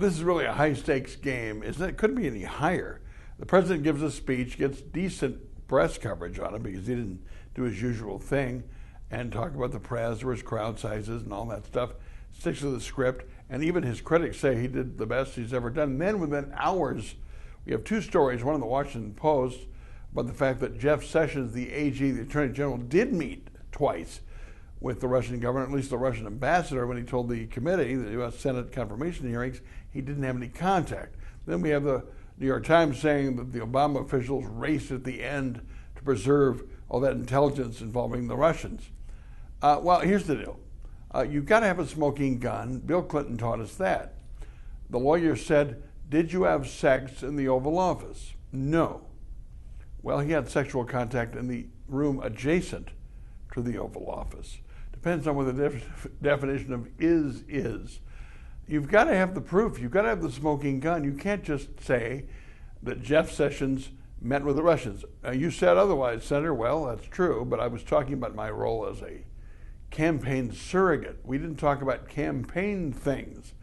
This is really a high-stakes game, isn't it? It couldn't be any higher. The president gives a speech, gets decent press coverage on it because he didn't do his usual thing and talk about the press or his crowd sizes and all that stuff. Sticks to the script, and even his critics say he did the best he's ever done. And then within hours, we have two stories, one in the Washington Post about the fact that Jeff Sessions, the AG, the Attorney General, did meet twice with the Russian government, at least the Russian ambassador, when he told the committee, the U.S. Senate confirmation hearings, he didn't have any contact. Then we have the New York Times saying that the Obama officials raced at the end to preserve all that intelligence involving the Russians. Well, here's the deal. You've got to have a smoking gun. Bill Clinton taught us that. The lawyer said, "Did you have sex in the Oval Office?" No. Well, he had sexual contact in the room adjacent to the Oval Office. Depends on what the definition of is. You've got to have the proof. You've got to have the smoking gun. You can't just say that Jeff Sessions met with the Russians. You said otherwise, Senator. Well, that's true, but I was talking about my role as a campaign surrogate. We didn't talk about campaign things.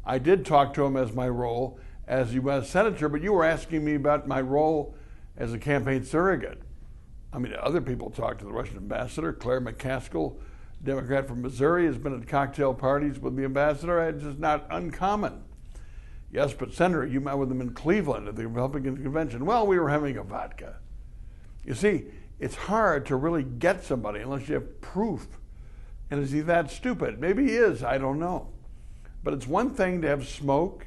I did talk to him as my role as U.S. Senator, but you were asking me about my role as a campaign surrogate. I mean, other people talked to the Russian ambassador. Claire McCaskill, Democrat from Missouri, has been at cocktail parties with the ambassador. It's just not uncommon. Yes, but Senator, you met with him in Cleveland at the Republican convention. Well, we were having a vodka. You see, it's hard to really get somebody unless you have proof. And is he that stupid? Maybe he is, I don't know. But it's one thing to have smoke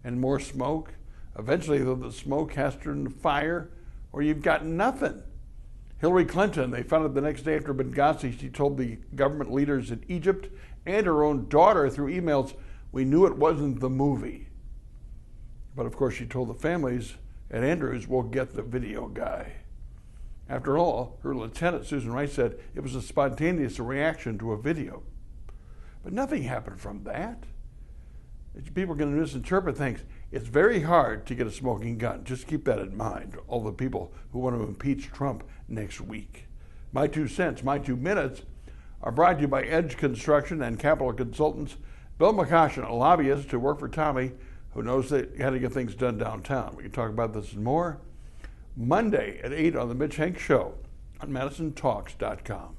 and more smoke. Eventually, though, the smoke has to turn to fire, or you've got nothing. Hillary Clinton, they found out the next day after Benghazi, she told the government leaders in Egypt and her own daughter through emails, "We knew it wasn't the movie." But of course, she told the families at Andrews, "We'll get the video guy." After all, her lieutenant, Susan Rice, said it was a spontaneous reaction to a video. But nothing happened from that. People are going to misinterpret things. It's very hard to get a smoking gun. Just keep that in mind, all the people who want to impeach Trump next week. My 2 cents, my 2 minutes, are brought to you by Edge Construction and Capital Consultants. Bill McCoshen, a lobbyist to work for Tommy, who knows how to get things done downtown. We can talk about this and more Monday at 8 on the Mitch Henck Show on madison.com.